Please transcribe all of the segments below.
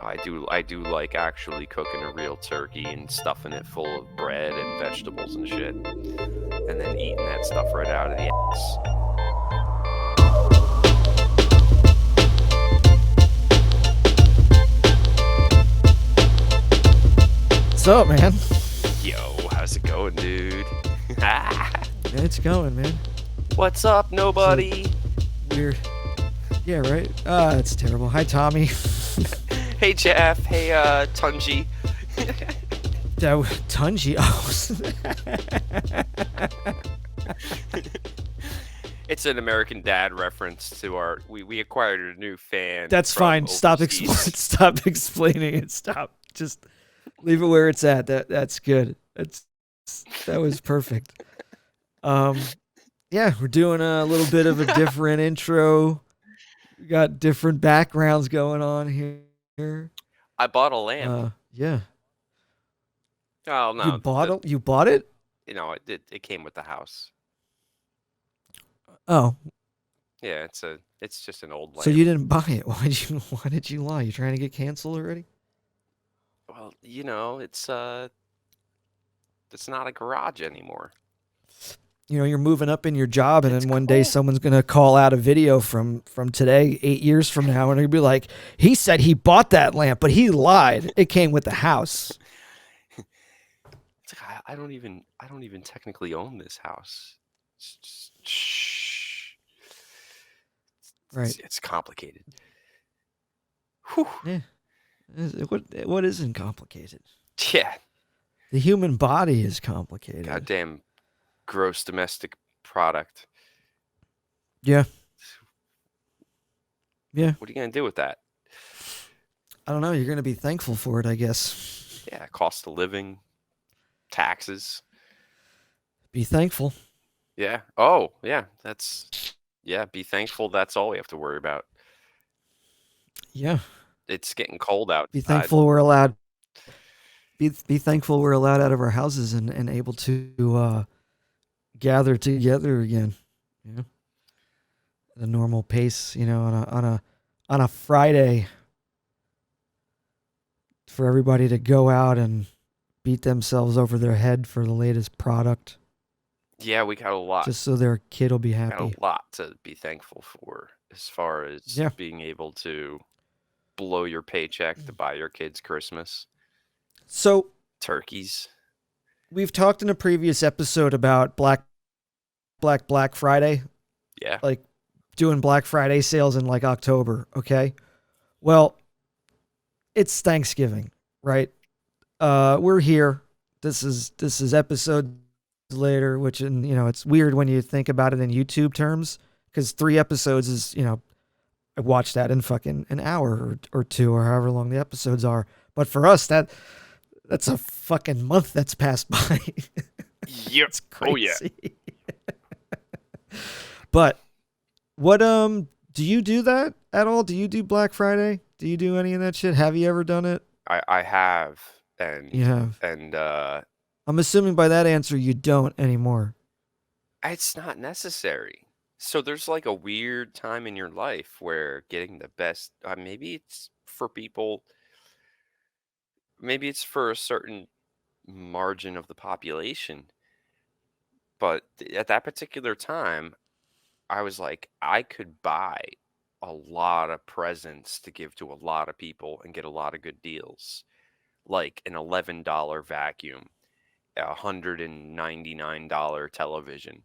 I do like actually cooking a real turkey and stuffing it full of bread and vegetables and shit, and then eating that stuff right out of the ass. What's up, man? Yo, how's it going, dude? It's going, man. What's up, nobody? Weird. Yeah, right? It's terrible. Hi, Tommy. Hey, Jeff. Hey, Tunji. Tunji. It's an American Dad reference to our. We acquired a new fan. That's from fine. Stop overseas. Stop explaining it. Stop. Just leave it where it's at. That's good. That was perfect. Yeah, we're doing a little bit of a different intro. We got different backgrounds going on here. I bought a lamp. Yeah. Oh no, You bought it? it came with the house. Oh, Yeah, it's just an old lamp. so you didn't buy it? Why did you lie? You trying to get canceled already? Well, it's not a garage anymore. You're moving up in your job, and It's then one day cool. someone's gonna call out a video from today, 8 years from now, and they'll be like, "He said he bought that lamp, but he lied. It came with the house." It's like I don't even technically own this house. Shh. Right? It's complicated. Whew. Yeah. What isn't complicated? Yeah. The human body is complicated. Goddamn gross domestic product. Yeah. Yeah. What are you gonna do with that? I don't know. You're gonna be thankful for it, I guess. Yeah, cost of living, taxes. Be thankful. Yeah. Oh, yeah. Be thankful. That's all we have to worry about. Yeah. It's getting cold out. Be thankful we're allowed. Be thankful we're allowed out of our houses and able to gather together again. The normal pace, on a Friday, for everybody to go out and beat themselves over their head for the latest product. Yeah, we got a lot. Just so their kid will be happy. Got a lot to be thankful for as far as being able to blow your paycheck to buy your kids Christmas. So turkeys. We've talked in a previous episode about Black Friday. Yeah. Like doing Black Friday sales in like October. Okay. Well, it's Thanksgiving, right? We're here. This is episode later, which, and it's weird when you think about it in YouTube terms, because 3 episodes is, I watched that in fucking an hour or 2 or however long the episodes are. But for us, that's a fucking month that's passed by. Yep. It's crazy. Oh yeah. But what do you do that at all? Do you do Black Friday? Do you do any of that shit? Have you ever done it? I have, and you have, and I'm assuming by that answer you don't anymore. It's not necessary. So there's like a weird time in your life where getting the best, maybe it's for people, maybe it's for a certain margin of the population. But at that particular time, I was like, I could buy a lot of presents to give to a lot of people and get a lot of good deals, like an $11 vacuum, a $199 television,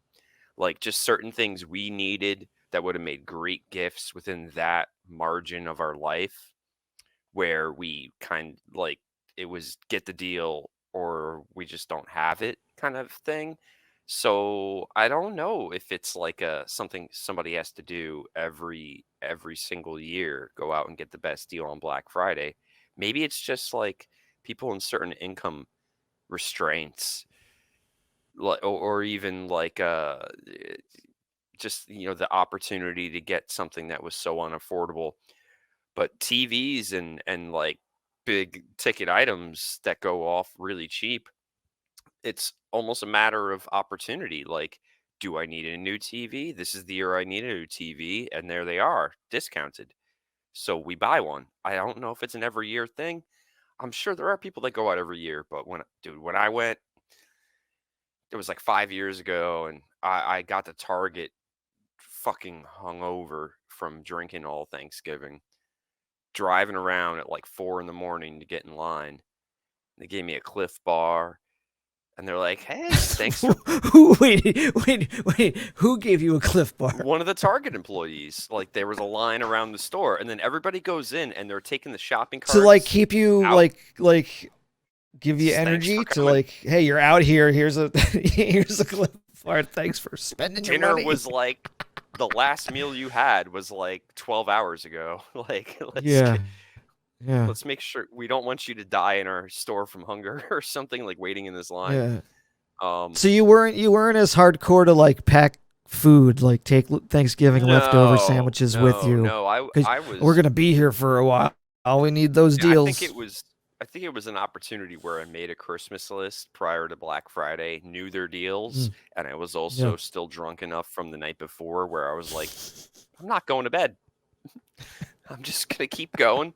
like just certain things we needed that would have made great gifts within that margin of our life, where we kind of like it was get the deal or we just don't have it kind of thing. So I don't know if it's like something somebody has to do every single year, go out and get the best deal on Black Friday. Maybe it's just like people in certain income restraints, or even like just the opportunity to get something that was so unaffordable. But TVs and like big ticket items that go off really cheap, it's almost a matter of opportunity. Like, do I need a new TV? This is the year I need a new TV, and there they are, discounted. So we buy one. I don't know if it's an every year thing. I'm sure there are people that go out every year, but when I went, it was like 5 years ago, and I got to Target fucking hungover from drinking all Thanksgiving, driving around at like 4 in the morning to get in line. They gave me a Cliff Bar, and they're like, "Hey, thanks for." Wait. Who gave you a Cliff Bar? One of the Target employees, like, there was a line around the store, and then everybody goes in, and they're taking the shopping To like carts keep you out. like give you Thanks for energy to coming. like, hey, you're out here. Here's a here's a Cliff Bar. Thanks for spending your Dinner money. was like the last meal you had was like 12 hours ago. Like, Yeah, yeah, let's make sure we don't want you to die in our store from hunger or something, like waiting in this line. yeah. Um, So you weren't as hardcore to like pack food, like take Thanksgiving leftover no, sandwiches with no, you, no. I because I we're was gonna be here for a while. All we need those I think deals. it was an opportunity where I made a Christmas list prior to Black Friday, knew their deals, Mm, and I was yeah. also still drunk enough from the night before where I was like, I'm not going to bed. I'm just gonna keep going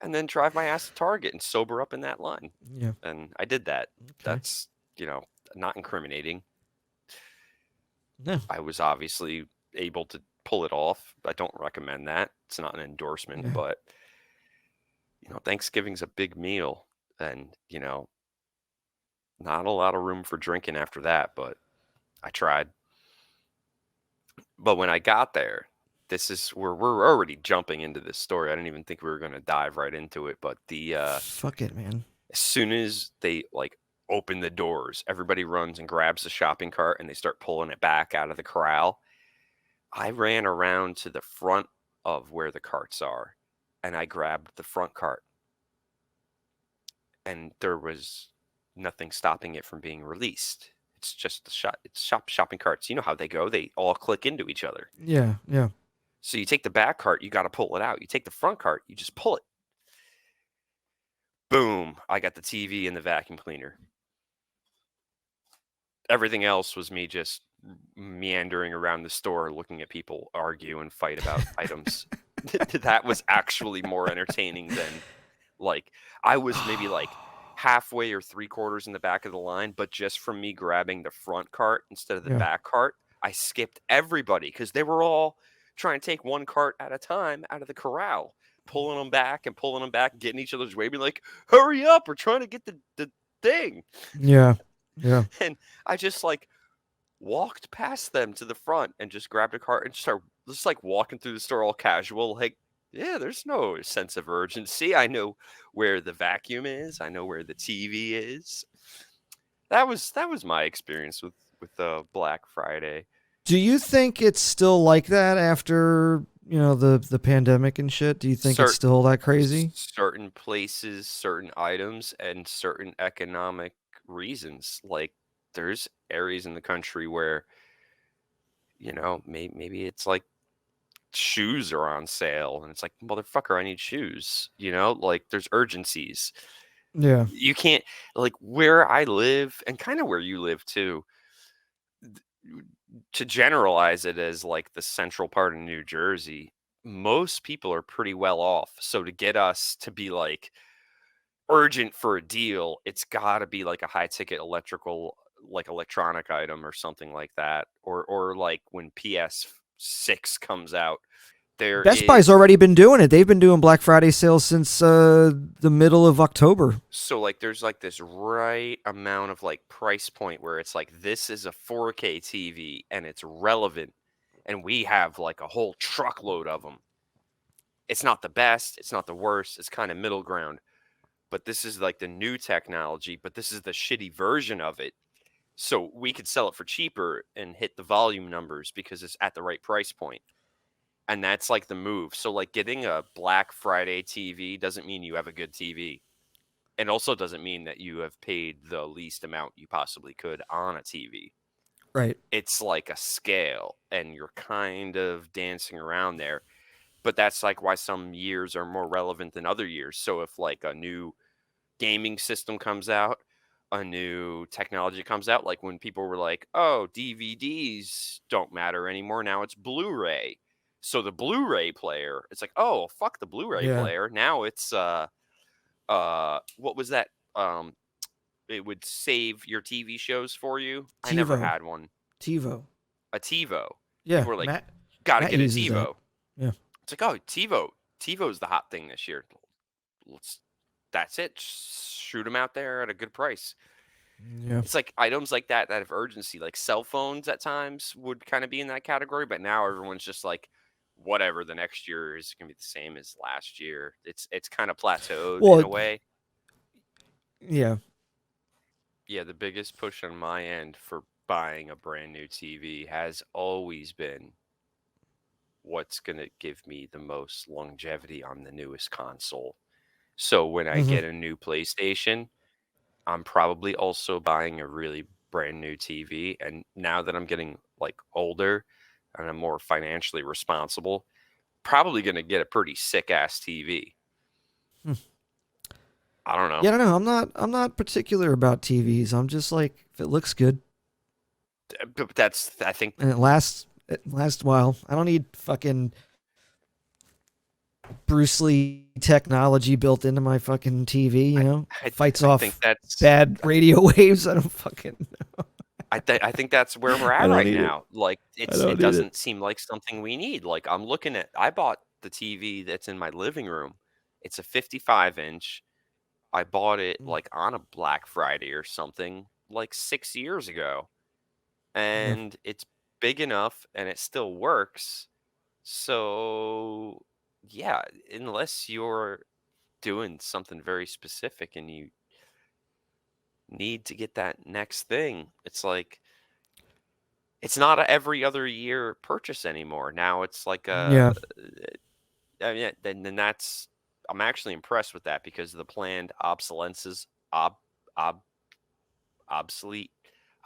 and then drive my ass to Target and sober up in that line. Yeah. And I did that. Okay. That's, you know, not incriminating. No. I was obviously able to pull it off. I don't recommend that. It's not an endorsement, Yeah. but Thanksgiving's a big meal, and not a lot of room for drinking after that, but I tried. But when I got there, this is where we're already jumping into this story. I didn't even think we were going to dive right into it, but the Fuck it, man. as soon as they like open the doors, everybody runs and grabs the shopping cart and they start pulling it back out of the corral. I ran around to the front of where the carts are and I grabbed the front cart, and there was nothing stopping it from being released. It's just the shopping carts. You know how they go. They all click into each other. Yeah. Yeah. So you take the back cart, you got to pull it out. You take the front cart, you just pull it. Boom, I got the TV and the vacuum cleaner. Everything else was me just meandering around the store looking at people argue and fight about items. That was actually more entertaining than, like, I was maybe like halfway or three quarters in the back of the line, but just from me grabbing the front cart instead of the Yeah. back cart, I skipped everybody because they were all trying to take one cart at a time out of the corral, pulling them back, getting each other's way, being like, hurry up, we're trying to get the thing. Yeah. Yeah. And I just like walked past them to the front and just grabbed a cart and started just like walking through the store all casual, like, yeah, there's no sense of urgency. I know where the vacuum is. I know where the TV is. That was my experience with Black Friday. Do you think it's still like that after the pandemic and shit? Do you think it's Certain still that crazy? certain places, certain items, and certain economic reasons. Like, there's areas in the country where maybe it's like shoes are on sale and it's like, motherfucker, I need shoes. Like, there's urgencies. Yeah. You can't, like, where I live and kind of where you live too, to generalize it as like the central part of New Jersey, most people are pretty well off. So to get us to be like urgent for a deal, it's got to be like a high ticket electrical, like electronic item or something like that, or like when PS6 comes out, there Best Buy's is. already been doing it. They've been doing Black Friday sales since the middle of October. So, like, there's like this right amount of like price point where it's like, this is a 4K TV and it's relevant, and we have like a whole truckload of them. It's not the best, it's not the worst, it's kind of middle ground. But this is like the new technology, but this is the shitty version of it. So we could sell it for cheaper and hit the volume numbers because it's at the right price point. And that's like the move. So, like, getting a Black Friday TV doesn't mean you have a good TV. And also doesn't mean that you have paid the least amount you possibly could on a TV. Right. It's like a scale, and you're kind of dancing around there. But that's like why some years are more relevant than other years. So if like a new gaming system comes out, a new technology comes out, like when people were like, oh, DVDs don't matter anymore. Now it's Blu ray. So the Blu-ray player, it's like, oh, fuck the Blu-ray Yeah. player. Now it's what was that? Um, it would save your TV shows for you. I never TiVo. had one. TiVo. A TiVo. Yeah. People were like, Matt got to Matt get a uses that. TiVo. Yeah. It's like, oh, TiVo. TiVo's the hot thing this year. Let's. That's it. Shoot them out there at a good price. Yeah. It's like items like that that have urgency, like cell phones at times would kind of be in that category, but now everyone's just like, whatever. The next year is gonna be the same as last year. It's kind of plateaued in Well, a way. yeah. Yeah, the biggest push on my end for buying a brand new TV has always been what's going to give me the most longevity on the newest console. So when I Hmm. get a new PlayStation, I'm probably also buying a really brand new TV. And now that I'm getting like older and I'm more financially responsible, probably going to get a pretty sick ass TV. I don't know. Yeah, I don't know. I'm not particular about TVs. I'm just like if it looks good But that's, I think, and it lasts a while. I don't need fucking Bruce Lee technology built into my fucking TV, I, Fights I think off that's, bad radio waves. I don't fucking I think that's where we're I at don't right need it. now. Like I it don't need it. doesn't seem like something we need. Like I'm looking at I bought the TV that's in my living room. It's a 55-inch. I bought it Mm. like on a Black Friday or something like 6 years ago. Yeah. And it's big enough and it still works. So yeah, unless you're doing something very specific and you need to get that next thing, it's like it's not a every other year purchase anymore. Now it's like Yeah. I mean, then that's I'm actually impressed with that because the planned obsolescence, ob, ob, obsolete,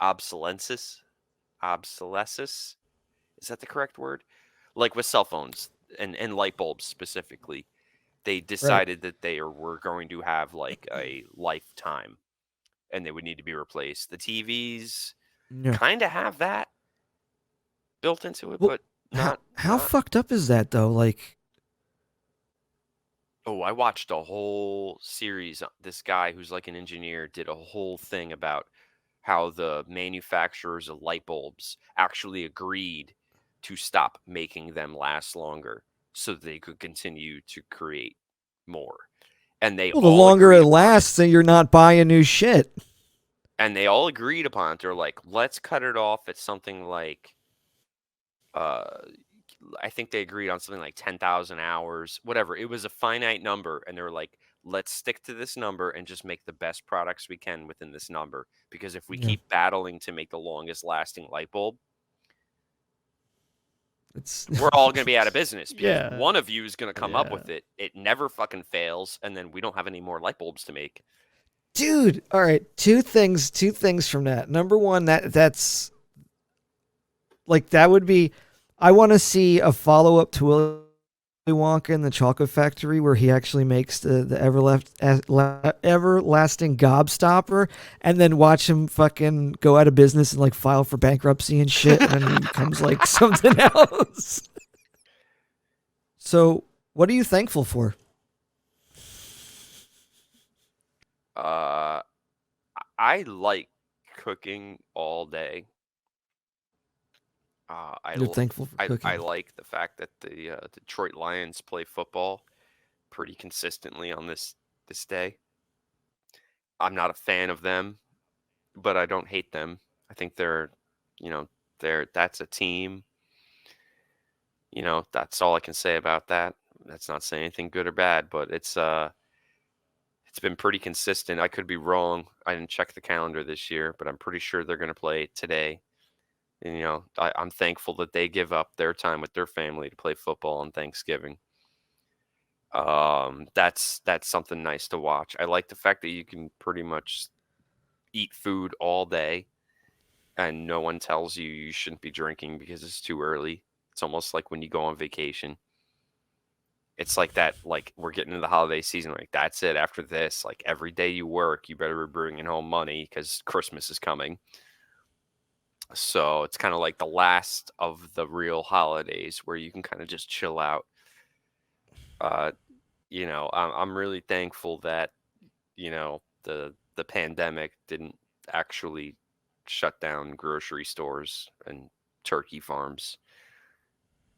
obsolescence, obsolescence. Is that the correct word? Like with cell phones and light bulbs specifically, they Right. decided that were going to have like a lifetime and they would need to be replaced. The TVs Yeah. kind of have that built into it, Well, but how not how not fucked up is that though? Like, Oh, I watched a whole series. This guy who's like an engineer did a whole thing about how the manufacturers of light bulbs actually agreed to stop making them last longer so that they could continue to create more. And they well, the all longer agreed it upon it. lasts, then you're not buying new shit. And they all agreed upon it. They're like, let's cut it off at something like uh I think they agreed on something like 10,000 hours, whatever. It was a finite number. And they were like, let's stick to this number and just make the best products we can within this number. Because if we Yeah. keep battling to make the longest lasting light bulb, It's we're all going to be out of business because yeah. one of you is going to come up Yeah. with it. It never fucking fails. And then we don't have any more light bulbs to make. Dude, all right, two things from that. Number one, that's like that would be I want to see a follow-up to Willy Wonka in the Chocolate Factory where he actually makes the everlasting gobstopper and then watch him fucking go out of business and like file for bankruptcy and shit and then he becomes like something else. So, what are you thankful for? Uh, I like cooking all day. You're thankful for I cooking. like the fact that the Detroit Lions play football pretty consistently on this day. I'm not a fan of them, but I don't hate them. I think you know, that's a team. That's all I can say about that. That's not saying anything good or bad, but it's been pretty consistent. I could be wrong. I didn't check the calendar this year, but I'm pretty sure they're going to play today. And I'm thankful that they give up their time with their family to play football on Thanksgiving. That's something nice to watch. I like the fact that you can pretty much eat food all day and no one tells you you shouldn't be drinking because it's too early. It's almost like when you go on vacation. It's like that, like we're getting into the holiday season. Like that's it. After this, like every day you work, you better be bringing home money because Christmas is coming. So it's kind of like the last of the real holidays where you can kind of just chill out. Uh, I'm really thankful that the pandemic didn't actually shut down grocery stores and turkey farms.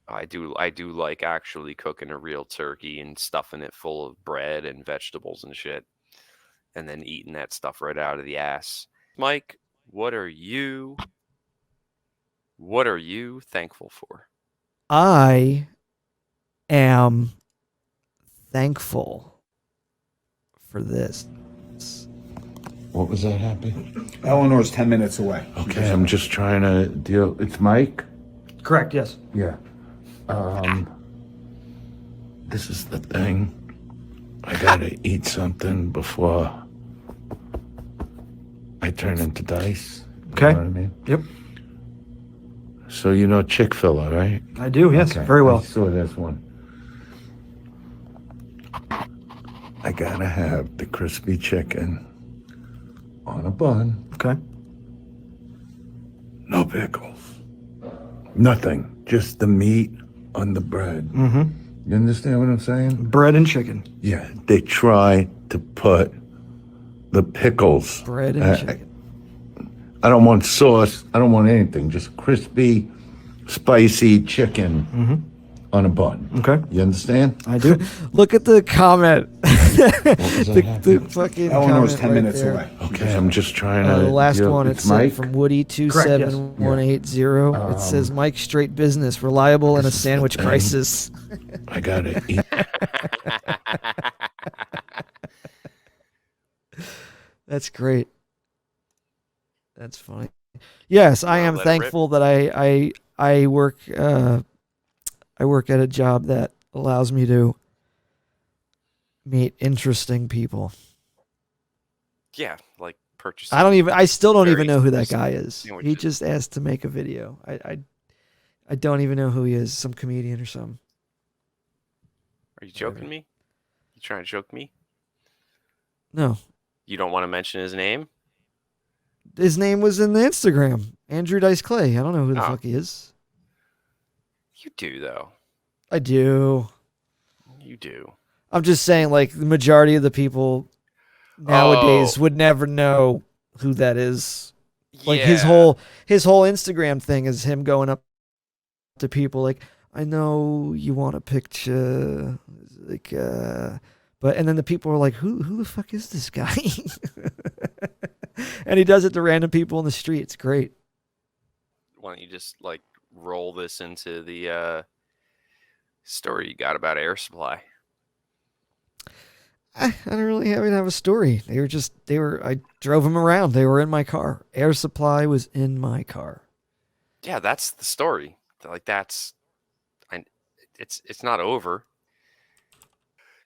I do like actually cooking a real turkey and stuffing it full of bread and vegetables and shit, and then eating that stuff right out of the ass. Mike, what are you what are you thankful for? I am thankful for this. What was that, Happy? Eleanor's 10 minutes away. Okay, I'm just trying to deal. It's Mike? Correct, yes. Yeah. This is the thing. I gotta eat something before I turn into dice. Okay. You know what I mean? Yep. So you know Chick-fil-A, right? I do, yes. Okay, Very I well. saw this one. I gotta have the crispy chicken on a bun. Okay. No pickles. Nothing. Just the meat on the bread. Mm-hmm. You understand what I'm saying? Bread and chicken. Yeah. They try to put the pickles. Bread and chicken. I don't want sauce. I don't want anything. Just crispy, spicy chicken on a bun. Okay. You understand? I do. Look at the comment. the fucking Eleanor's comment 10 right minutes there. away. Okay, I'm just trying to. The last deal. one, It's it's Mike. from Woody27180. It says Mike Straight Business, reliable in a this is the sandwich thing. crisis. I gotta eat. That's great. That's funny. Yes, I wanna am let it rip? thankful that I work I work at a job that allows me to meet interesting people. Yeah, like purchasing. I still don't even very know who that specific guy is. He sandwiches. just asked to make a video. I don't even know who he is. Some comedian or something. Are you joking me? You trying to joke me? No. You don't want to mention his name? His name was in the Instagram. Andrew Dice Clay. I don't know who the Oh. fuck he is. You do though. I do. You do. I'm just saying, like, the majority of the people nowadays Oh. would never know who that is. Like Yeah. his whole Instagram thing is him going up to people like, I know you want a picture, like, but and then the people are like, who the fuck is this guy? And he does it to random people in the street. It's great. Why don't you just like roll this into the story you got about Air Supply? I don't really even have a story. I drove them around. They were in my car. Air Supply was in my car. Yeah, that's the story. Like it's not over.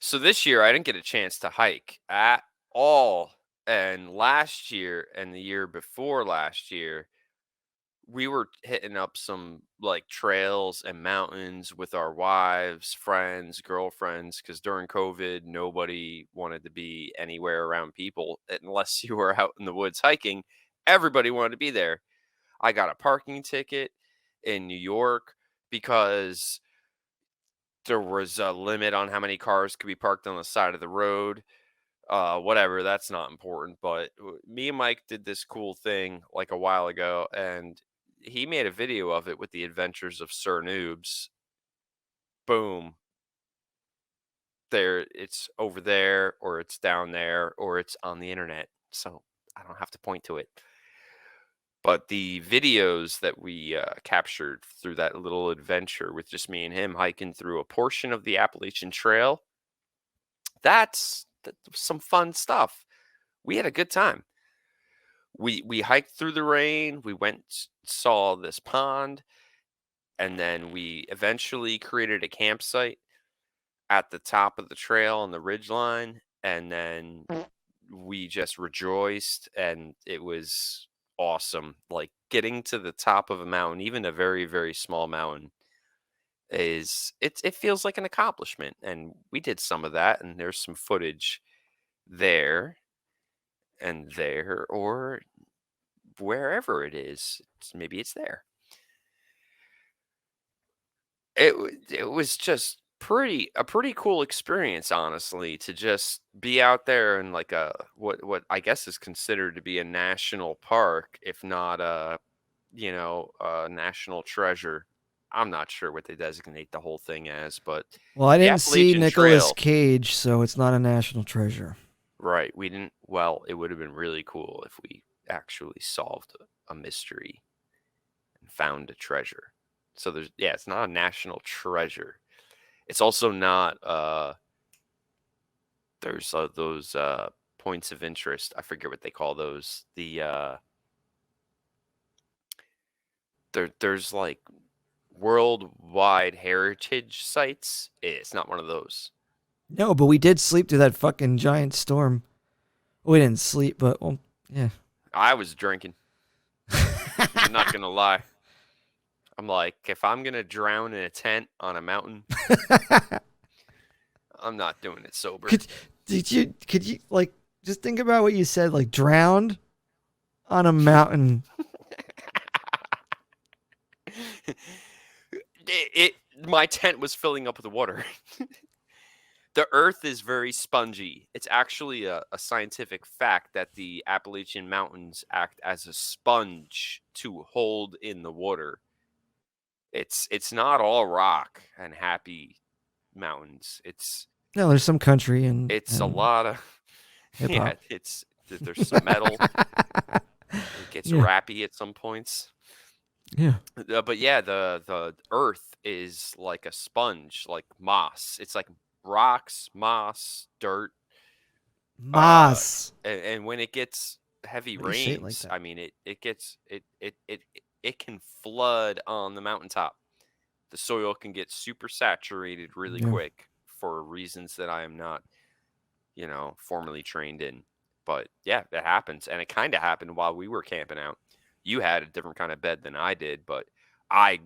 So this year I didn't get a chance to hike at all. And last year and the year before last year, we were hitting up some like trails and mountains with our wives, friends, girlfriends, because during COVID, nobody wanted to be anywhere around people unless you were out in the woods hiking. Everybody wanted to be there. I got a parking ticket in New York because there was a limit on how many cars could be parked on the side of the road. Whatever, that's not important. But me and Mike did this cool thing like a while ago, and he made a video of it with the adventures of Sir Noobs. Boom. There, it's over there, or it's down there, or it's on the internet. So I don't have to point to it. But the videos that we captured through that little adventure with just me and him hiking through a portion of the Appalachian Trail, that's some fun stuff. We had a good time. We hiked through the rain. We went saw this pond, and then we eventually created a campsite at the top of the trail on the ridge line, and then we just rejoiced, and it was awesome. Like getting to the top of a mountain, even a very, very small mountain, it feels like an accomplishment. And we did some of that, and there's some footage there and there, or wherever it is. Maybe it's there. It was just a pretty cool experience, honestly, to just be out there in like a what I guess is considered to be a national park, if not a national treasure. I'm not sure what they designate the whole thing as, but Well, I the didn't see Appalachian Nicolas Trail, Cage, so it's not a national treasure. right? We didn't. Well, it would have been really cool if we actually solved a mystery and found a treasure. So it's not a national treasure. It's also not there's those points of interest. I forget what they call those. There's like worldwide heritage sites. It's not one of those. No, but we did sleep through that fucking giant storm. We didn't sleep, but well, yeah. I was drinking. I'm not gonna lie. I'm like, if I'm gonna drown in a tent on a mountain, I'm not doing it sober. Could you like just think about what you said, like drowned on a mountain? My tent was filling up with water. The earth is very spongy. It's actually a scientific fact that the Appalachian Mountains act as a sponge to hold in the water. It's not all rock and happy mountains. No, there's some country and It's a lot of hip-hop. yeah, there's some metal. It gets Yeah. rappy at some points. Yeah. But yeah, the earth is like a sponge, like moss. It's like rocks, moss, dirt. Moss. And when it gets heavy Why do you say it like rains, that? I mean it can flood on the mountaintop. The soil can get super saturated really Yeah. quick for reasons that I am not, formally trained in. But yeah, it happens, and it kind of happened while we were camping out. You had a different kind of bed than I did, but I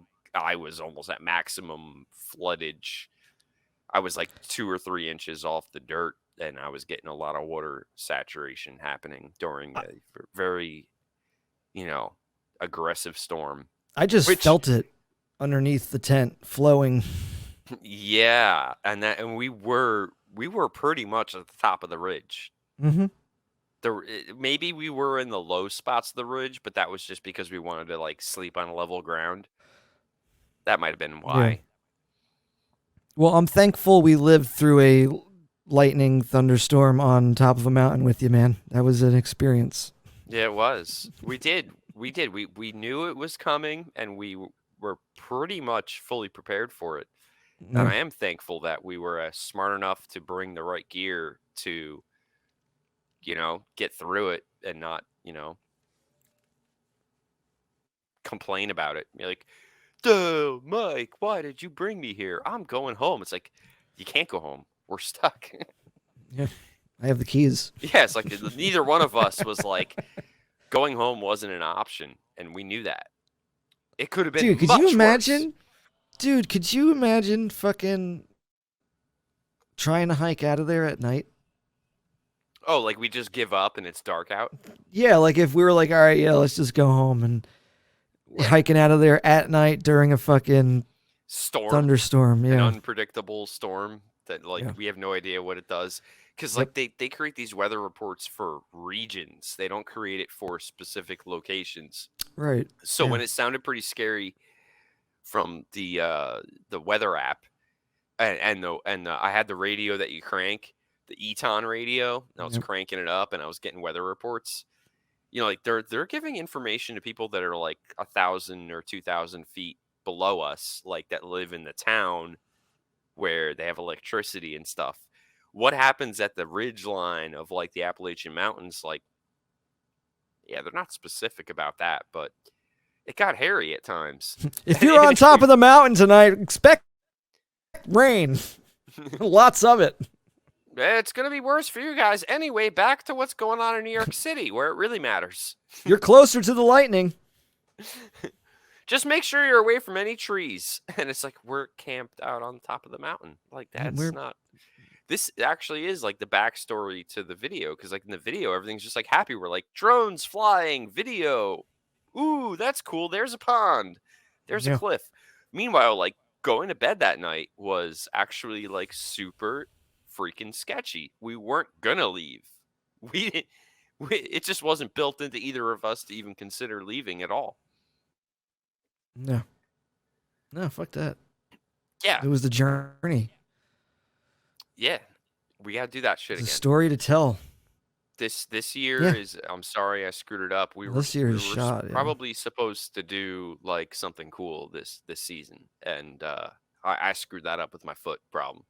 was almost at maximum floodage. I was like 2 or 3 inches off the dirt, and I was getting a lot of water saturation happening during a very, aggressive storm. I just Which, felt it underneath the tent flowing. yeah, and we were pretty much at the top of the ridge. Mm-hmm. Maybe we were in the low spots of the ridge, but that was just because we wanted to like sleep on level ground. That might have been why. Yeah. Well, I'm thankful we lived through a lightning thunderstorm on top of a mountain with you, man. That was an experience. Yeah, it was. We did. We knew it was coming, and we were pretty much fully prepared for it. And I am thankful that we were smart enough to bring the right gear to, get through it and not, complain about it. You're like, duh, Mike, why did you bring me here? I'm going home. It's like, you can't go home. We're stuck. Yeah, I have the keys. Yeah, it's like neither one of us was like, going home wasn't an option, and we knew that. It could have been Dude, could much you worse. imagine? Dude, could you imagine fucking trying to hike out of there at night? Oh, like we just give up and it's dark out? Yeah, like if we were like, all right, yeah, let's just go home, and we're hiking out of there at night during a fucking Storm. thunderstorm. An Yeah. unpredictable storm that we have no idea what it does. Because they create these weather reports for regions. They don't create it for specific locations. Right. So yeah. when it sounded pretty scary from the weather app, and I had the radio that you crank, the Eton radio, and I was cranking it up, and I was getting weather reports. Like they're giving information to people that are like 1,000 or 2,000 feet below us, like that live in the town where they have electricity and stuff. What happens at the ridge line of like the Appalachian Mountains? Like, yeah, they're not specific about that, but it got hairy at times. If you're on top of the mountain tonight, expect rain. Lots of it. It's going to be worse for you guys. Anyway, back to what's going on in New York City, where it really matters. You're closer to the lightning. Just make sure you're away from any trees. And it's like, we're camped out on top of the mountain. Like, this actually is like the backstory to the video, because like in the video, everything's just like happy. We're like drones flying, video. Ooh, that's cool. There's a pond. There's a Yeah. cliff. Meanwhile, like going to bed that night was actually like super freaking sketchy. We weren't gonna leave. We, it just wasn't built into either of us to even consider leaving at all. No. No, fuck that. Yeah, It was the journey. yeah. We gotta do that shit It's a again. story to tell. This year Yeah. is, I'm sorry I screwed it up. We Well, were this year we is were shot, yeah. probably supposed to do like something cool this season, and I screwed that up with my foot problem.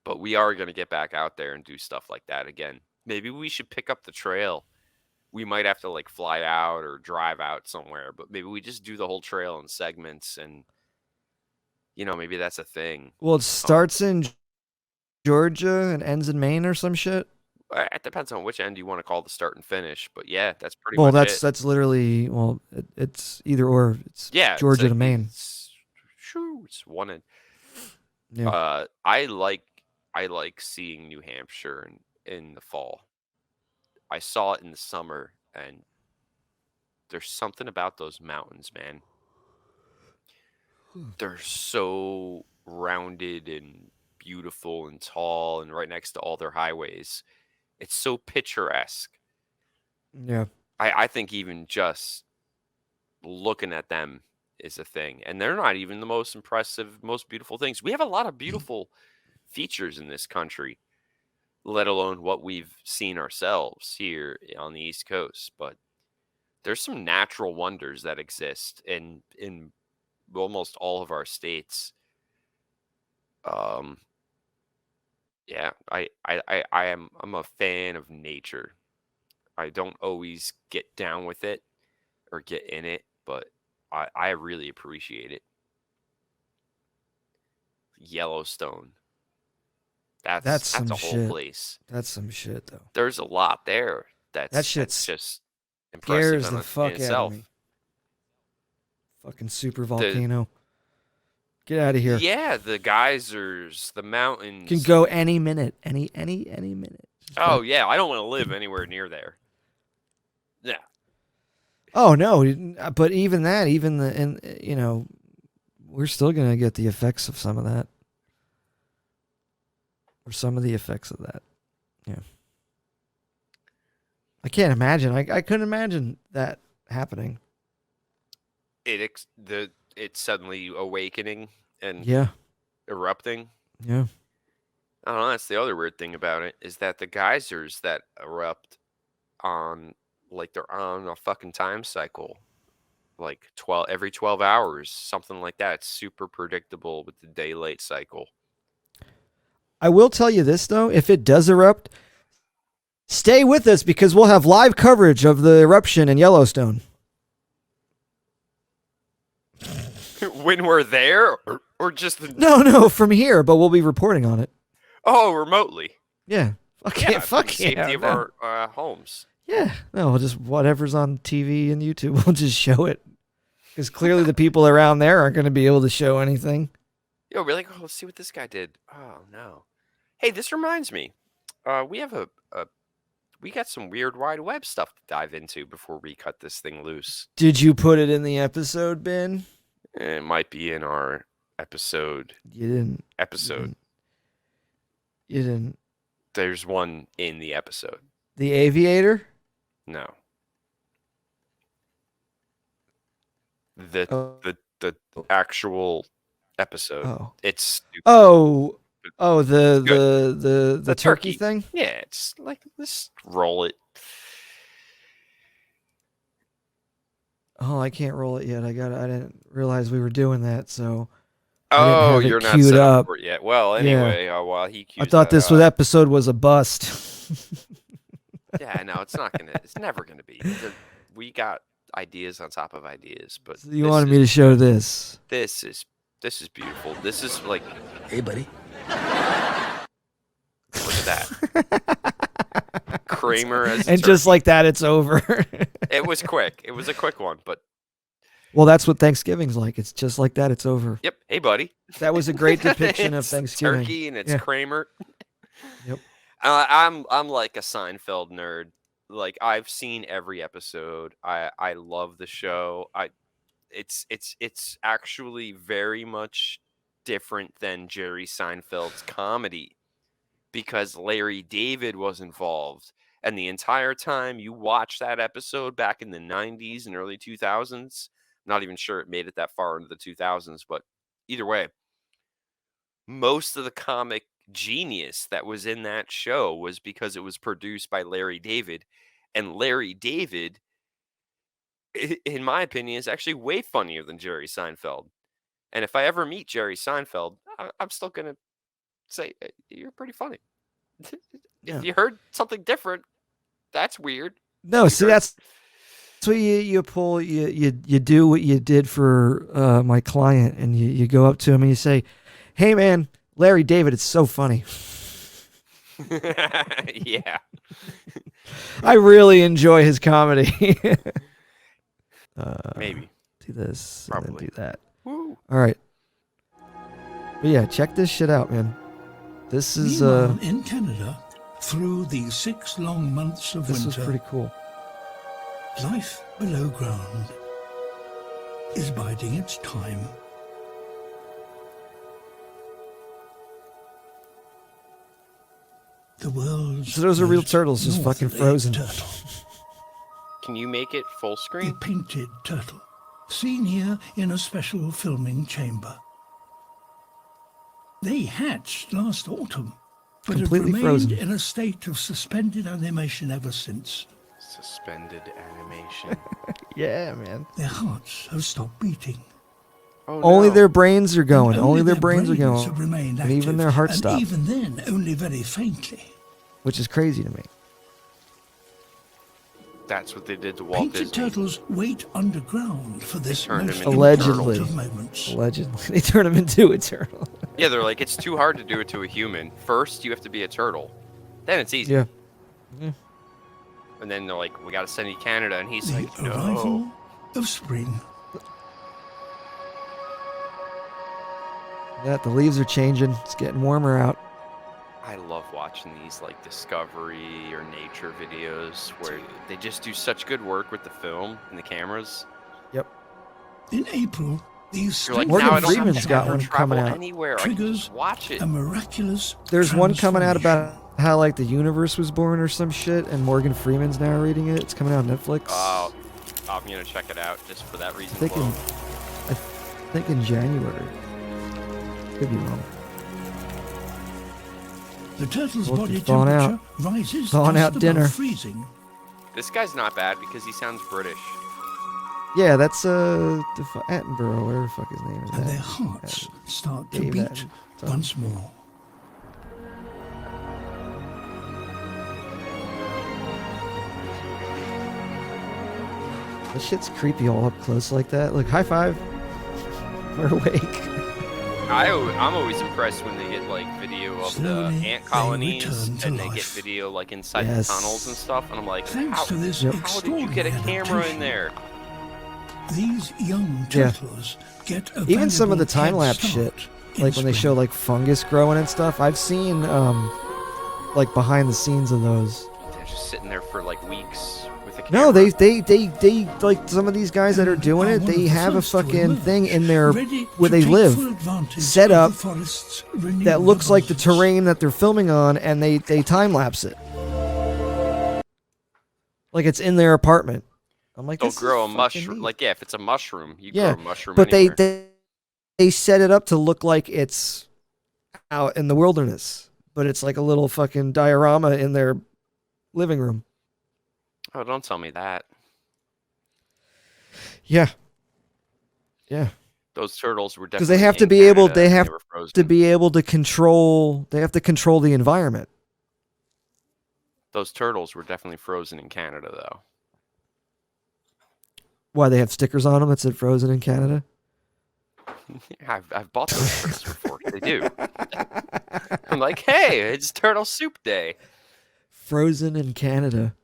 But we are gonna get back out there and do stuff like that again. Maybe we should pick up the trail. We might have to like fly out or drive out somewhere, but maybe we just do the whole trail in segments, and maybe that's a thing. Well, it starts in Georgia and ends in Maine or some shit. It depends on which end you want to call the start and finish, but yeah, that's pretty Well, much it. that's literally it's either or. It's Yeah, Georgia to Maine. It's one end. Yeah. I like seeing New Hampshire in the fall. I saw it in the summer, and there's something about those mountains, man. They're so rounded and beautiful and tall, and right next to all their highways. It's so picturesque. Yeah. I think even just looking at them is a thing. And they're not even the most impressive, most beautiful things. We have a lot of beautiful features in this country, let alone what we've seen ourselves here on the East Coast. But there's some natural wonders that exist in almost all of our states. Yeah, I'm a fan of nature. I don't always get down with it or get in it, but I really appreciate it. Yellowstone. That's some a whole shit. place. That's some shit though. There's a lot there that's shit's just Scares impressive the in fuck out itself. of me. Fucking super volcano. Get out of here. Yeah, the geysers, the mountains. Can go any minute. Any minute. Oh yeah, I don't want to live anywhere near there. Yeah. Oh no, but even that, we're still gonna get the effects of some of that, or some of the effects of that. Yeah, I can't imagine. I couldn't imagine that happening. It's suddenly awakening and Yeah, erupting. yeah. I don't know. That's the other weird thing about it, is that the geysers that erupt they're on a fucking time cycle, like every 12 hours, something like that. It's super predictable with the day-late cycle. I will tell you this though: if it does erupt, stay with us because we'll have live coverage of the eruption in Yellowstone. When we're there, or just No, from here, but we'll be reporting on it. Remotely. Yeah. Okay, fuck for the safety yeah. of No. our homes. Yeah. No, we'll just whatever's on TV and YouTube, we'll just show it. Because clearly the people around there aren't going to be able to show anything. We're like, let's see what this guy did. Oh no. Hey, this reminds me. We have we got some weird wide web stuff to dive into before we cut this thing loose. Did you put it in the episode bin? It might be in our episode. You didn't. You didn't. There's one in the episode. The Aviator? No. The actual episode. Oh. It's stupid. Oh, the turkey thing? Yeah, it's like, let's roll it. Oh, I can't roll it yet. I didn't realize we were doing that, so Oh, you're you're not set up for it yet. Well, anyway, while he cues I thought that this up- episode was a bust. Yeah, no, it's never gonna be. We got ideas on top of ideas, but So you wanted me to show this. This is beautiful. This is like, Hey, buddy. look at that. Kramer as a And just turkey. like that, it's over. It was quick. It was a quick one, but Well, that's what Thanksgiving's like. It's just like that, it's over. yep. Hey, buddy. That was a great depiction of It's Thanksgiving. turkey and it's Yeah. Kramer. Yep. I'm like a Seinfeld nerd. Like I've seen every episode. I love the show. It's actually very much different than Jerry Seinfeld's comedy because Larry David was involved. And the entire time you watch that episode back in the 90s and early 2000s, not even sure it made it that far into the 2000s, but either way, most of the comic genius that was in that show was because it was produced by Larry David. And Larry David, in my opinion, is actually way funnier than Jerry Seinfeld. And if I ever meet Jerry Seinfeld, I'm still going to say, you're pretty funny. Yeah. If you heard something different, that's weird. No, see, sweetheart. that's what you do what you did for my client, and you go up to him and you say, "Hey, man, Larry David, it's so funny. Yeah. I really enjoy his comedy." Maybe. Do this and Probably. then do that. Woo. All right. But yeah, check this shit out, man. This is Meanwhile, in Canada, through the 6 long months of this was winter, pretty cool. life below ground is biding its time. The world's So those are real most turtles just fucking northerly frozen. turtle, Can you make it full a screen? painted turtle, seen here in a special filming chamber. They hatched last autumn, but have Completely remained frozen. in a state of suspended animation ever since. Suspended animation. Yeah, man. Their hearts have stopped beating. Oh, Only no. their brains are going. And Only their brains are brains going. have remained And even active, their hearts and stop, even then, only very faintly. which is crazy to me. That's what they did to Walt Painted Disney. turtles wait underground for this turned most him into Allegedly. important of moments. Allegedly, they turn him into a turtle. Yeah, they're like, it's too hard to do it to a human. First, you have to be a turtle. Then it's easy. Yeah. And then they're like, we got to send you to Canada. And he's The like, no. arrival of spring. Yeah, the leaves are changing. It's getting warmer out. I love watching these like Discovery or nature videos where they just do such good work with the film and the cameras. Yep. In April, these You're like, Morgan now I don't have Freeman's to got ever one travel coming out. anywhere. I can triggers just watch it. a miraculous There's one coming out about transformation. how like the universe was born or some shit, and Morgan Freeman's narrating it. It's coming out on Netflix. Oh, I'm gonna check it out just for that reason I think in, alone. I think in January. Could be wrong. The turtle's Look, body it's thawing temperature out. rises Thawing just out above dinner. freezing. This guy's not bad because he sounds British. Yeah, that's Attenborough, whatever the fuck his name is. And their Attenborough. hearts start to Dave beat Attenborough. once more. This shit's creepy all up close like that. Look, high five. We're awake. I'm always impressed when they get like video of Slowly, the ant they colonies return to and they get life. video like inside Yes. the tunnels and stuff, and I'm like, Thanks how, to this Yep. how did you get a extraordinary camera in adaptation, there? These young Yeah. turtles get a Even some of the valuable time lapse head shit, start in like when they spring. show like fungus growing and stuff. I've seen like behind the scenes of those. They're just sitting there for like weeks with a camera. No, they like some of these guys that are doing it. One They of the have a first to fucking emerge, thing in their ready where to they take live, full advantage set of up the forest's that renewed looks like the abundance. terrain that they're filming on, and they time lapse it. Like it's in their apartment. I'm like, They'll this is grow a fucking mushroom. neat. Like, yeah, if it's a mushroom, you Yeah, grow a mushroom but anywhere. they set it up to look like it's out in the wilderness, but it's like a little fucking diorama in their living room. Oh, don't tell me that. Yeah, yeah. Those turtles were Because definitely they have to in be able, Canada they and have were frozen. to be able to control. They have to control the environment. Those turtles were definitely frozen in Canada, though. Why they have stickers on them that said "Frozen in Canada"? I've bought those shirts before. They do. I'm like, hey, it's Turtle Soup Day. Frozen in Canada.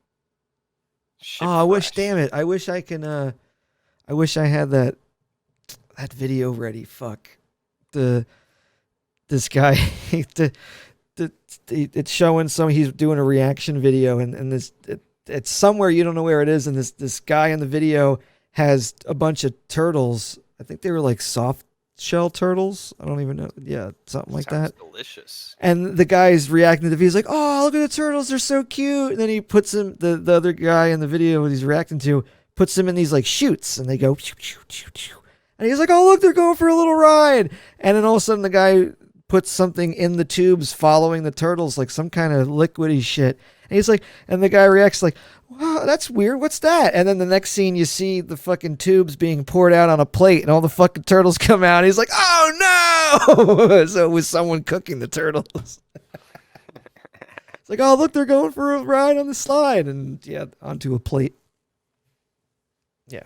Ship Oh, I wish. fresh. Damn it! I wish I can. I wish I had that video ready. Fuck. This guy. the it's showing he's doing a reaction video, and it's somewhere you don't know where it is, and this guy in the video has a bunch of turtles. I think they were like soft shell turtles. I don't even know. Yeah, something like Sounds that. delicious. And the guy's reacting to the video. He's like, "Oh, look at the turtles! They're so cute!" And then he puts him, the other guy in the video he's reacting to, puts him in these like chutes, and they go, shoo, shoo, shoo, shoo. And he's like, "Oh, look, they're going for a little ride!" And then all of a sudden, the guy puts something in the tubes following the turtles, like some kind of liquidy shit. And he's like, and the guy reacts like, "Wow, that's weird. What's that?" And then the next scene, you see the fucking tubes being poured out on a plate, and all the fucking turtles come out. And he's like, "Oh no!" So it was someone cooking the turtles. It's like, "Oh, look, they're going for a ride on the slide," and yeah, onto a plate. Yeah.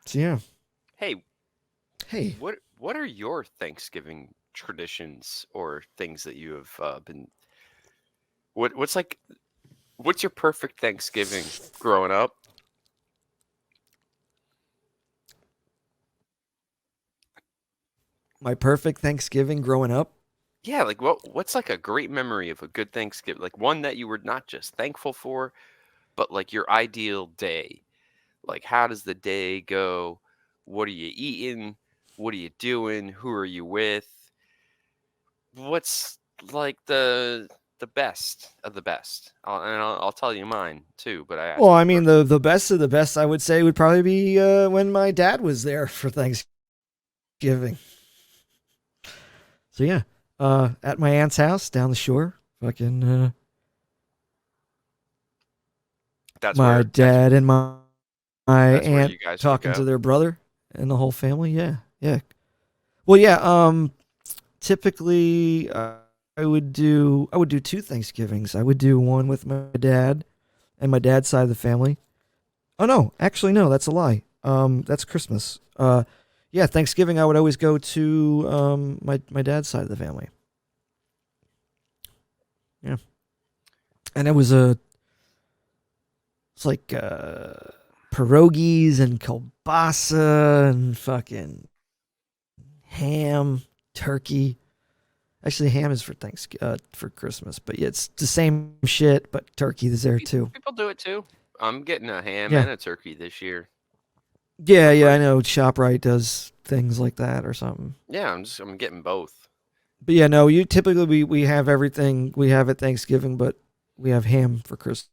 So yeah. Hey, Hey, what are your Thanksgiving traditions or things that you have been? What's your perfect Thanksgiving growing up? my perfect Thanksgiving growing up. Yeah, like what's like a great memory of a good Thanksgiving? Like one that you were not just thankful for, but like your ideal day. Like how does the day go? What are you eating? What are you doing? Who are you with? What's like the best of the best? I'll tell you mine too, but I Well, asked you I mean, first. the best of the best, I would say, would probably be when my dad was there for Thanksgiving. So yeah, at my aunt's house down the shore, fucking That's my where dad and my that's where aunt you guys would talking to go. their brother and the whole family. Yeah, yeah. Well, yeah. Typically, I would do two Thanksgivings. I would do one with my dad and my dad's side of the family. Oh no, actually no, that's a lie. That's Christmas. Yeah, Thanksgiving I would always go to my dad's side of the family. Yeah, and it's like pierogies and kielbasa and fucking ham, turkey. Actually, ham is for Christmas, but yeah, it's the same shit. But turkey is there too. People do it too. I'm getting a ham Yeah, and a turkey this year yeah, for yeah. I Christmas. know Shoprite does things like that or something. Yeah, I'm getting both. But yeah, no. You typically we have everything we have at Thanksgiving, but we have ham for Christmas,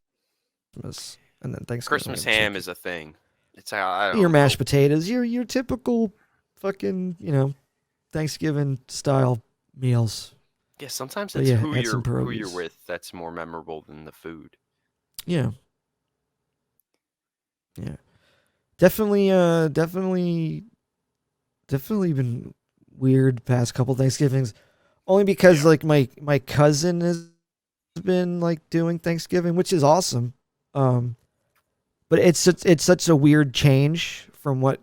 and then Thanksgiving we Christmas have ham turkey. is a thing. It's I Your don't mashed know. potatoes, your typical fucking Thanksgiving style meals. Yeah, sometimes But it's yeah, add some who you're pierogies. with that's more memorable than the food. Yeah, yeah. Definitely been weird past couple Thanksgivings. Only because Yeah. like my cousin has been like doing Thanksgiving, which is awesome. Um, but it's such a weird change from what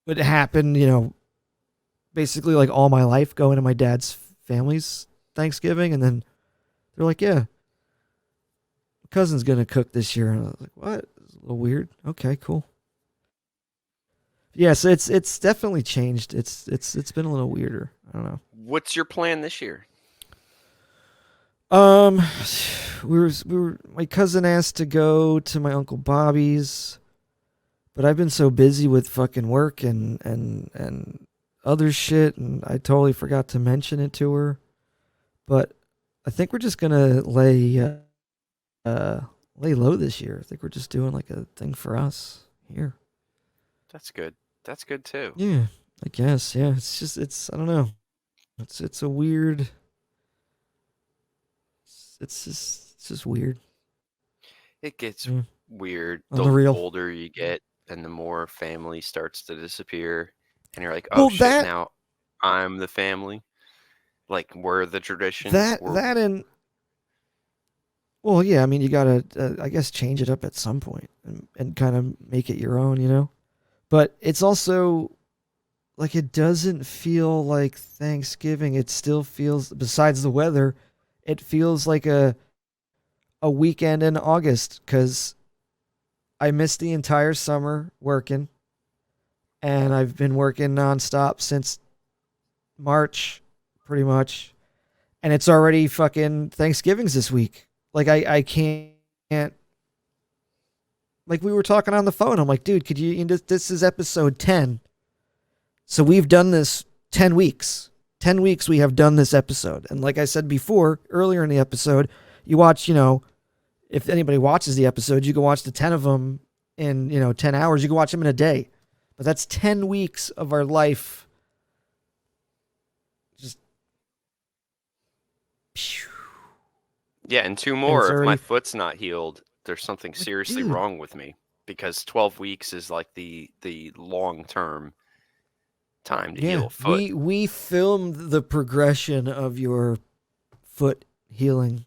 would happen, basically like all my life going to my dad's family's Thanksgiving, and then they're like, "Yeah, cousin's gonna cook this year," and I was like, "What?" It's a little weird. Okay, cool. Yeah, so it's definitely changed. It's been a little weirder. I don't know. What's your plan this year? Um, we were my cousin asked to go to my uncle Bobby's, but I've been so busy with fucking work and other shit, and I totally forgot to mention it to her. But I think we're just gonna uh lay low this year. I think we're just doing like a thing for us here. That's good. That's good too. Yeah, I guess. Yeah, it's I don't know. It's a weird. It's just weird. It gets Yeah, weird on the the real. older you get and the more family starts to disappear and you're like, "Oh Well, shit, that now I'm the family." Like we're the tradition. that We're that and well, yeah. I mean, you gotta, I guess, change it up at some point and kind of make it your own, But it's also like it doesn't feel like Thanksgiving. It still feels, besides the weather, it feels like a weekend in August because I missed the entire summer working, and I've been working nonstop since March, pretty much, and it's already fucking Thanksgiving's this week. Like I can't. Like we were talking on the phone, I'm like, dude, could you? This is episode 10, so we've done this 10 weeks. 10 weeks we have done this episode, and like I said before, earlier in the episode, you watch, if anybody watches the episode, you can watch the 10 of them in 10 hours. You can watch them in a day, but that's 10 weeks of our life. Just Yeah, and 2 and more. it's If my already, foot's not healed, there's something seriously dude. wrong with me because 12 weeks is like the long term time to heal Yeah, a foot. we filmed the progression of your foot healing,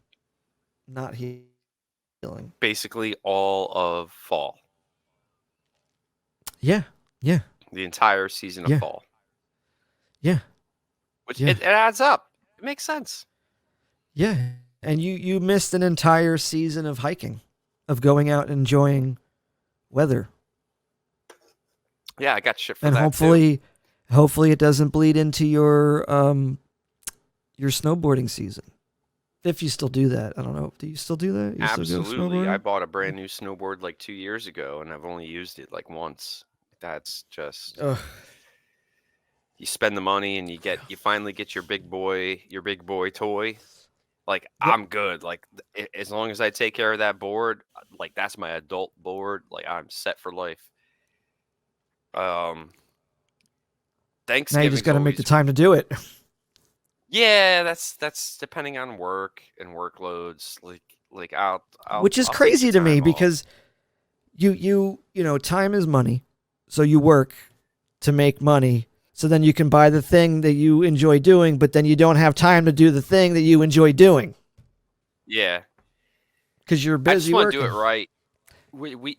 not healing. Basically, all of fall, Yeah, yeah, the entire season of yeah, fall, yeah, which yeah, it adds up. It makes sense. yeah. And you missed an entire season of hiking, of going out and enjoying weather, Yeah, I got shit for and that too. hopefully it doesn't bleed into your snowboarding season. If you still do that, I don't know. Do you still do that? You still go Absolutely. I snowboarding? bought a brand new snowboard like 2 years ago, and I've only used it like once. That's just Ugh. you spend the money and you finally get your big boy toy. Like Yep. I'm good. Like as long as I take care of that board, like that's my adult board. Like I'm set for life. Um, Now you just Thanksgiving's got to make the always time to do it. yeah. That's depending on work and workloads. Like Which is I'll take the crazy to me time off. because time is money. So you work to make money. So then you can buy the thing that you enjoy doing, but then you don't have time to do the thing that you enjoy doing Yeah, because you're I just busy want to do working. it right. We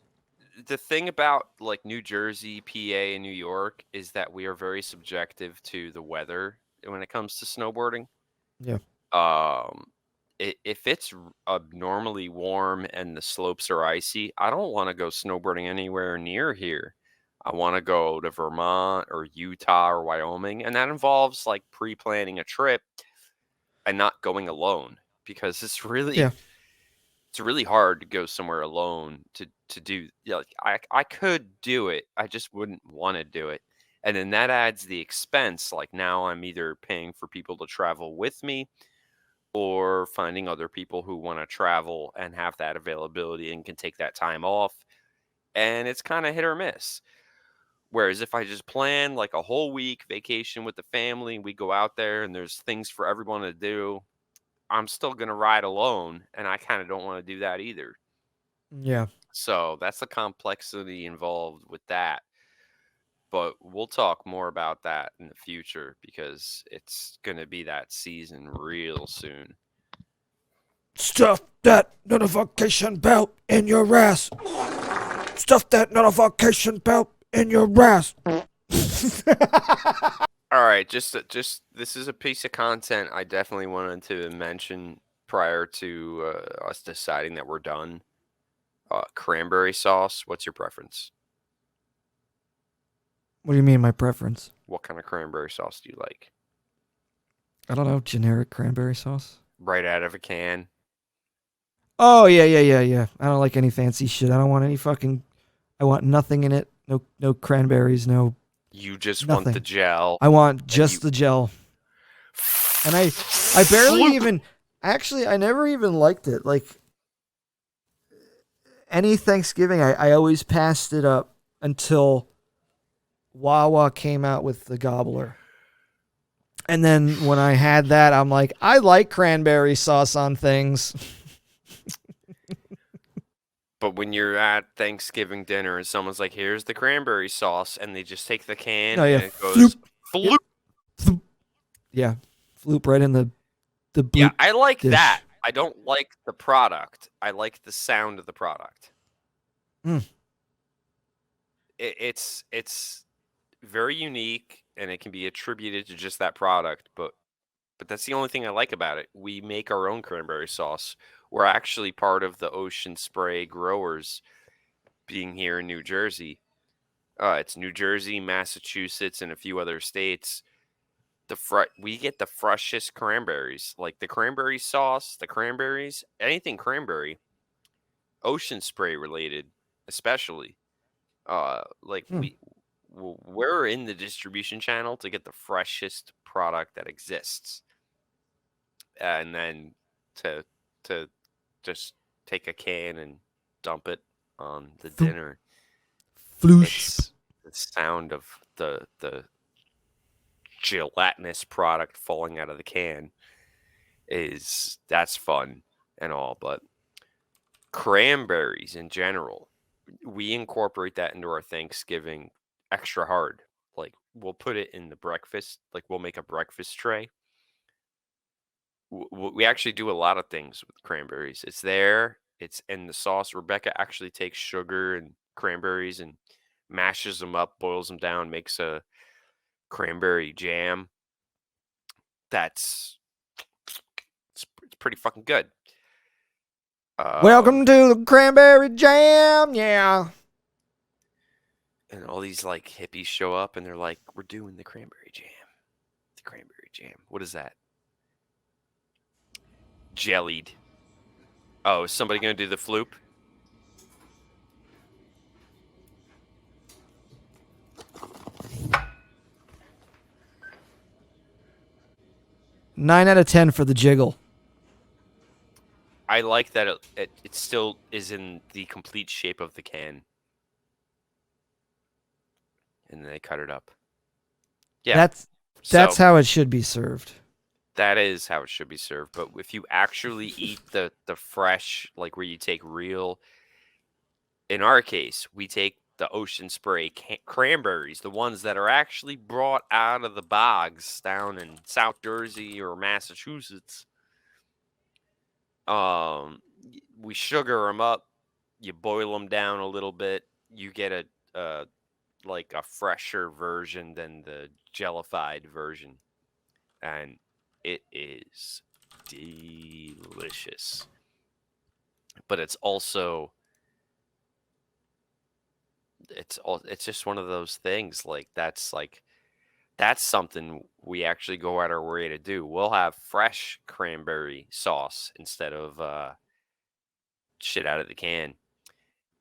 the thing about like New Jersey, PA, and New York is that we are very subjective to the weather when it comes to snowboarding. Yeah. Um, if it's abnormally warm and the slopes are icy, I don't want to go snowboarding anywhere near here. I want to go to Vermont or Utah or Wyoming, and that involves like pre-planning a trip and not going alone because Yeah. it's really hard to go somewhere alone to do like I could do it. I just wouldn't want to do it. And then that adds the expense. Like now I'm either paying for people to travel with me or finding other people who want to travel and have that availability and can take that time off. And it's kind of hit or miss. Whereas if I just plan like a whole week vacation with the family and we go out there and there's things for everyone to do, I'm still going to ride alone. And I kind of don't want to do that either. Yeah. So that's the complexity involved with that. But we'll talk more about that in the future because it's going to be that season real soon. Stuff that notification bell in your ass. Stuff that notification bell in your ass. All right, just this is a piece of content I definitely wanted to mention prior to us deciding that we're done. Cranberry sauce, what's your preference? What do you mean, my preference? What kind of cranberry sauce do you like? I don't know. Generic cranberry sauce. Right out of a can? Oh yeah, yeah, yeah, yeah. I don't like any fancy shit. I don't want any fucking. I want nothing in it. No cranberries. No You just want the nothing. gel I want and just you the gel. And I barely Floop. even. Actually, I never even liked it. Like any Thanksgiving, I always passed it up until Wawa came out with the gobbler. And then when I had that, I'm like, I like cranberry sauce on things. But when you're at Thanksgiving dinner and someone's like, "Here's the cranberry sauce," and they just take the can Oh yeah, and it goes Yep. floop. Floop. Yeah, floop right in the Yeah, bloop I like dish. that. I don't like the product. I like the sound of the product. Mm. It's very unique and it can be attributed to just that product, but that's the only thing I like about it. We make our own cranberry sauce. We're actually part of the Ocean Spray growers being here in New Jersey. It's New Jersey, Massachusetts, and a few other states. we get the freshest cranberries, like the cranberry sauce, the cranberries, anything cranberry, ocean spray related, especially. Like Hmm. we're in the distribution channel to get the freshest product that exists, and then to to just take a can and dump it on the Floop. dinner. Floosh. It's the sound of the gelatinous product falling out of the can that's fun and all, but cranberries in general, we incorporate that into our Thanksgiving extra hard. Like we'll put it in the breakfast, like we'll make a breakfast tray. We actually do a lot of things with cranberries. It's there, it's in the sauce. Rebecca actually takes sugar and cranberries and mashes them up, boils them down, makes a cranberry jam. That's it's pretty fucking good. Welcome to the cranberry jam. Yeah. And all these like hippies show up and they're like, "We're doing the cranberry jam." The cranberry jam. What is that? Jellied. Oh, is somebody gonna do the floop? 9 out of 10 for the jiggle. I like that it still is in the complete shape of the can. And then they cut it up. Yeah. That's so how it should be served. that is how it should be served. But if you actually eat the fresh, like where you take real, in our case, we take the ocean spray cranberries, the ones that are actually brought out of the bogs down in South Jersey or Massachusetts. We sugar them up, you boil them down a little bit, you get a like a fresher version than the jellified version, and it is delicious. But it's just one of those things, that's something we actually go out our way to do. We'll have fresh cranberry sauce instead of shit out of the can,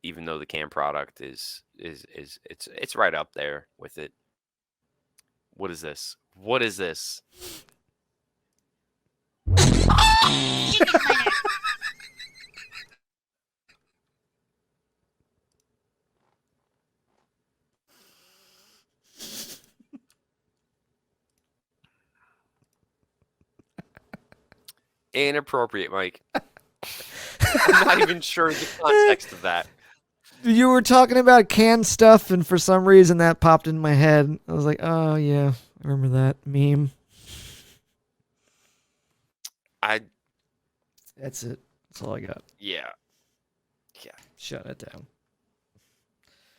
even though the can product is it's right up there with it. What is this? What is this? Inappropriate, Mike. I'm not even sure the context of that. You were talking about canned stuff, and for some reason that popped in my head. I was like, oh, yeah, I remember that meme. That's it. That's all I got. Yeah. Shut it down.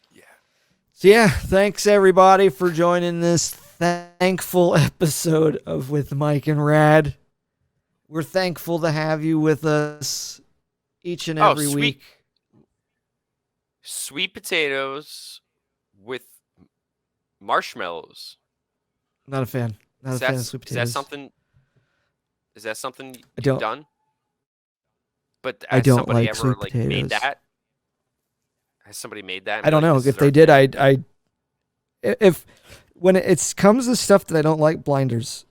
Yeah. So, yeah, thanks, everybody, for joining this thankful episode of With Mike and Rad. We're thankful to have you with us each and every week. Sweet potatoes with marshmallows. Not a fan. Not a fan of sweet potatoes. Is that something I you've don't- done? But I has don't somebody like ever sweet like made potatoes. that? Has somebody made that? and I don't be like, know. "This If is they our did, thing"? if when it comes to stuff that I don't like, blinders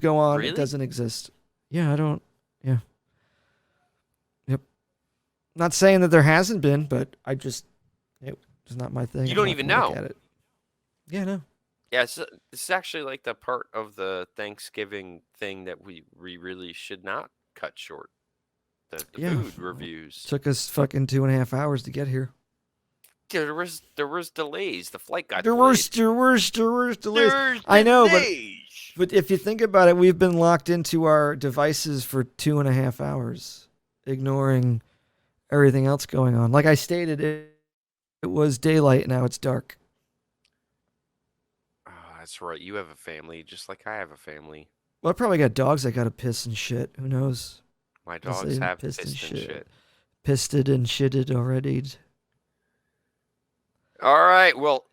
go on. Really? It doesn't exist. Yeah, I don't. Yeah. Yep. Not saying that there hasn't been, but it's not my thing. You I'm don't not even gonna look know. at it. Yeah, no. Yeah, this is actually like the part of the Thanksgiving thing that we really should not cut short. The Yeah. food reviews. Took us fucking 2.5 hours to get here. There was delays. The flight got There delayed. were delays. I know, delays. but if you think about it, we've been locked into our devices for 2.5 hours, ignoring everything else going on. Like I stated, it was daylight. Now it's dark. Oh, that's right. You have a family, just like I have a family. Well, I probably got dogs that got to piss and shit. Who knows? My Unless dogs they have pissed and pissed and shit. Pissed and shitted already. All right. Well,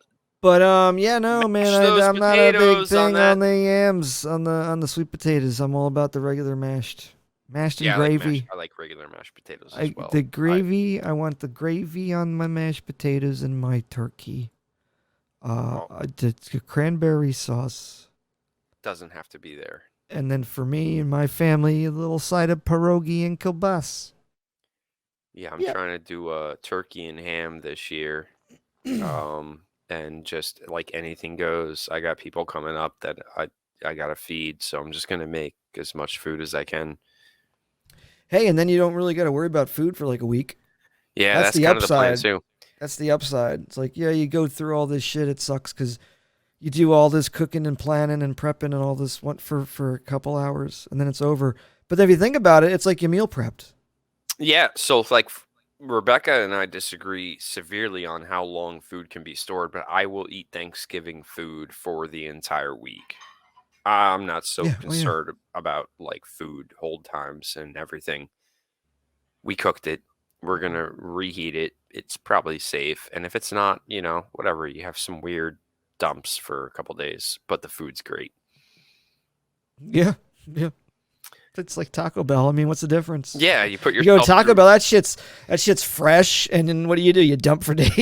But yeah, no, man, Mash those I'm not a big potatoes on thing that. on the yams, on the sweet potatoes. I'm all about the regular mashed and Yeah, gravy. I like regular mashed potatoes as well. The gravy. I want the gravy on my mashed potatoes and my turkey. Well, The cranberry sauce, doesn't have to be there. and then for me and my family, a little side of pierogi and kielbasa. Yeah, I'm Yeah. trying to do a turkey and ham this year. And just like anything goes, I got people coming up that I gotta feed, so I'm just gonna make as much food as I can. Hey, and then you don't really got to worry about food for like a week. Yeah, That's that's the kind of the plan upside. too. That's the upside. It's like, yeah, you go through all this shit. It sucks because you do all this cooking and planning and prepping and all this for a couple hours, and then it's over. But then if you think about it, it's like you meal prepped. Yeah, so like Rebecca and I disagree severely on how long food can be stored, but I will eat Thanksgiving food for the entire week. I'm not so Yeah. Oh, yeah. concerned about like food hold times and everything. We cooked it. We're gonna reheat it. It's probably safe, and if it's not, whatever. You have some weird dumps for a couple days, but the food's great. Yeah. Yeah. It's like Taco Bell. I mean, what's the difference? Yeah, you put You go to yourself Taco through. Bell, that shit's fresh, and then what do? You dump for days.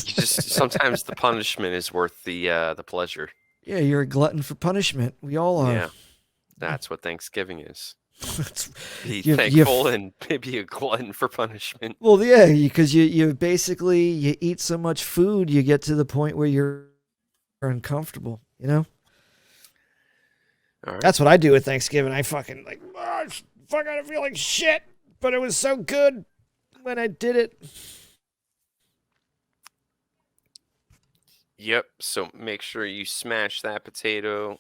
You just sometimes the punishment is worth the pleasure. Yeah, you're a glutton for punishment. We all are. Yeah, that's what Thanksgiving is. It's- Be you- thankful and maybe a glutton for punishment. Well, yeah, because you basically you eat so much food, you get to the point where you're uncomfortable. You know, All right. that's what I do with Thanksgiving. I fucking like, oh, fucking, I feel like shit, but it was so good when I did it. Yep. So make sure you smash that potato,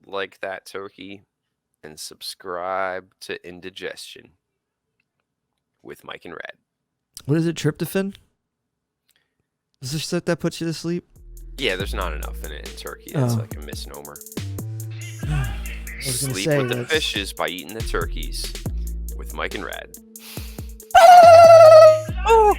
like that turkey, and subscribe to Indigestion with Mike and Rad. What is it? Tryptophan? Is this shit that puts you to sleep? Yeah, there's not enough in it in turkey. That's Oh. like a misnomer. I was gonna Sleep say with the that's- fishes by eating the turkeys with Mike and Rad. Oh!